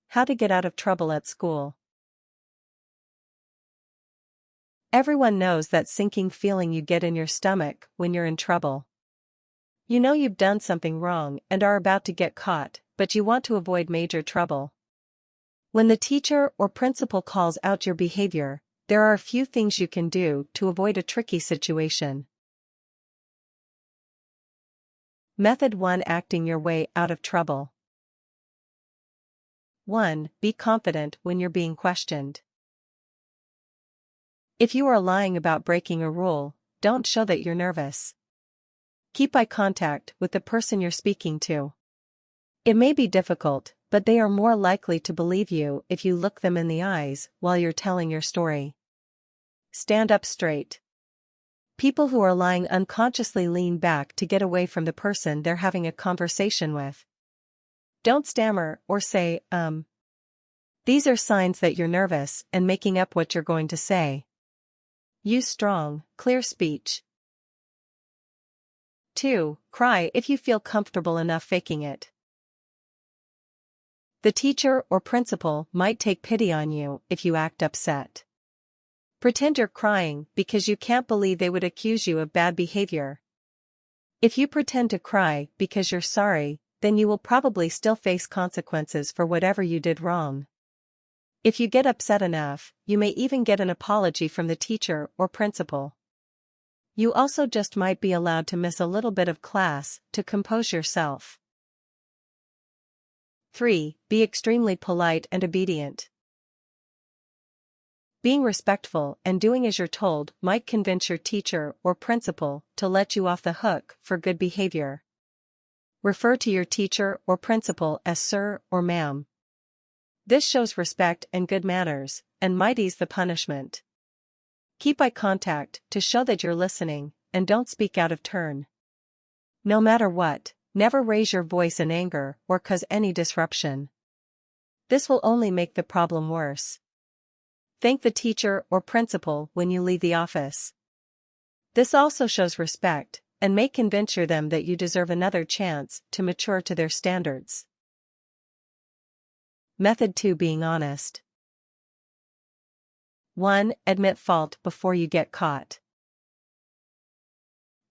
how to get out of trouble at school. Everyone knows that sinking feeling you get in your stomach when you're in trouble. You know you've done something wrong and are about to get caught, but you want to avoid major trouble. When the teacher or principal calls out your behavior, there are a few things you can do to avoid a tricky situation. Method 1: Acting your way out of trouble. 1. Be confident when you're being questioned. If you are lying about breaking a rule, don't show that you're nervous. Keep eye contact with the person you're speaking to. It may be difficult, but they are more likely to believe you if you look them in the eyes while you're telling your story. Stand up straight. People who are lying unconsciously lean back to get away from the person they're having a conversation with. Don't stammer or say, These are signs that you're nervous and making up what you're going to say. Use strong, clear speech. 2. Cry if you feel comfortable enough faking it. The teacher or principal might take pity on you if you act upset. Pretend you're crying because you can't believe they would accuse you of bad behavior. If you pretend to cry because you're sorry, then you will probably still face consequences for whatever you did wrong. If you get upset enough, you may even get an apology from the teacher or principal. You also just might be allowed to miss a little bit of class to compose yourself. 3. Be extremely polite and obedient. Being respectful and doing as you're told might convince your teacher or principal to let you off the hook for good behavior. Refer to your teacher or principal as sir or ma'am. This shows respect and good manners, and might ease the punishment. Keep eye contact to show that you're listening, and don't speak out of turn. No matter what, never raise your voice in anger or cause any disruption. This will only make the problem worse. Thank the teacher or principal when you leave the office. This also shows respect, and may convince them that you deserve another chance to mature to their standards. Method 2: Being honest. 1. Admit fault before you get caught.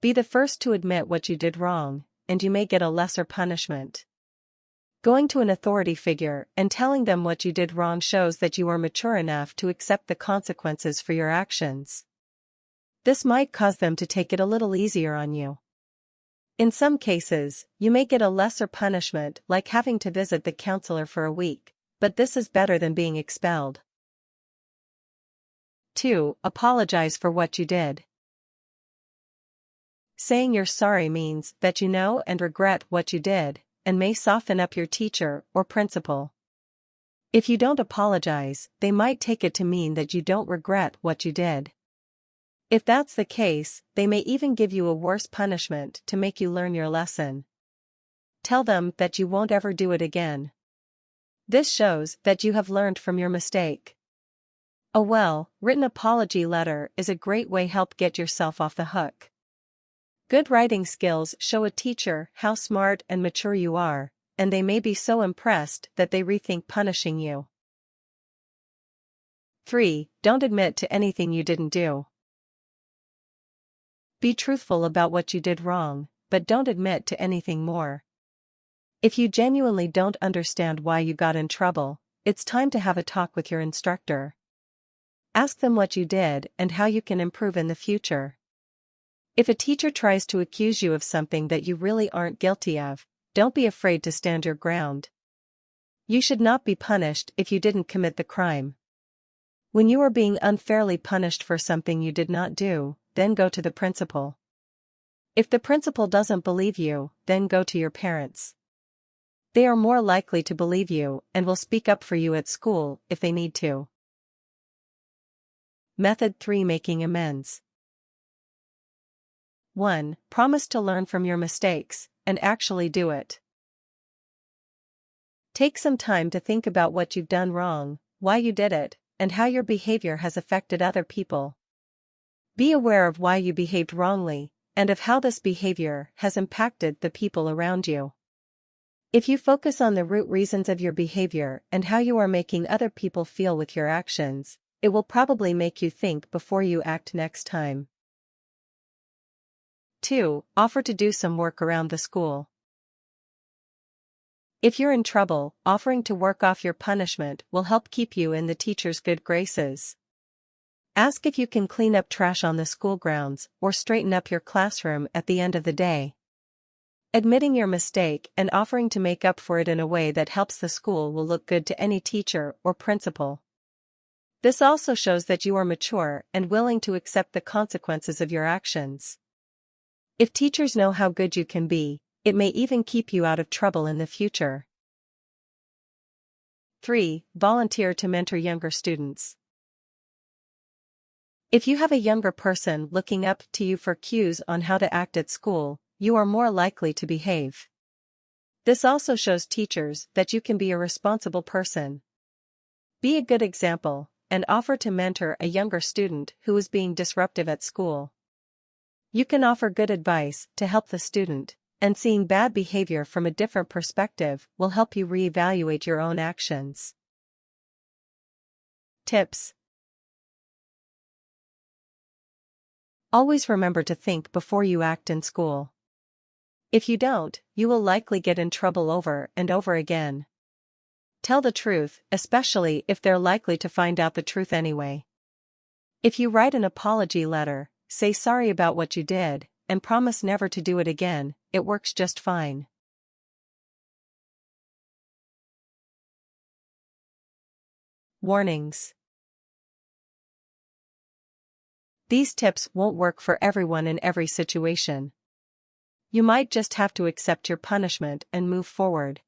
Be the first to admit what you did wrong, and you may get a lesser punishment. Going to an authority figure and telling them what you did wrong shows that you are mature enough to accept the consequences for your actions. This might cause them to take it a little easier on you. In some cases, you may get a lesser punishment like having to visit the counselor for a week, but this is better than being expelled. 2. Apologize for what you did. Saying you're sorry means that you know and regret what you did, and may soften up your teacher or principal. If you don't apologize, they might take it to mean that you don't regret what you did. If that's the case, they may even give you a worse punishment to make you learn your lesson. Tell them that you won't ever do it again. This shows that you have learned from your mistake. A well-written apology letter is a great way to help get yourself off the hook. Good writing skills show a teacher how smart and mature you are, and they may be so impressed that they rethink punishing you. 3. Don't admit to anything you didn't do. Be truthful about what you did wrong, but don't admit to anything more. If you genuinely don't understand why you got in trouble, it's time to have a talk with your instructor. Ask them what you did and how you can improve in the future. If a teacher tries to accuse you of something that you really aren't guilty of, don't be afraid to stand your ground. You should not be punished if you didn't commit the crime. When you are being unfairly punished for something you did not do, then go to the principal. If the principal doesn't believe you, then go to your parents. They are more likely to believe you and will speak up for you at school if they need to. Method 3: Making amends. 1. Promise to learn from your mistakes, and actually do it. Take some time to think about what you've done wrong, why you did it, and how your behavior has affected other people. Be aware of why you behaved wrongly, and of how this behavior has impacted the people around you. If you focus on the root reasons of your behavior and how you are making other people feel with your actions, it will probably make you think before you act next time. 2. Offer to do some work around the school. If you're in trouble, offering to work off your punishment will help keep you in the teacher's good graces. Ask if you can clean up trash on the school grounds or straighten up your classroom at the end of the day. Admitting your mistake and offering to make up for it in a way that helps the school will look good to any teacher or principal. This also shows that you are mature and willing to accept the consequences of your actions. If teachers know how good you can be, it may even keep you out of trouble in the future. 3. Volunteer to mentor younger students. If you have a younger person looking up to you for cues on how to act at school, you are more likely to behave. This also shows teachers that you can be a responsible person. Be a good example, and offer to mentor a younger student who is being disruptive at school. You can offer good advice to help the student, and seeing bad behavior from a different perspective will help you reevaluate your own actions. Tips. Always remember to think before you act in school. If you don't, you will likely get in trouble over and over again. Tell the truth, especially if they're likely to find out the truth anyway. If you write an apology letter, say sorry about what you did, and promise never to do it again. It works just fine. Warnings. These tips won't work for everyone in every situation. You might just have to accept your punishment and move forward.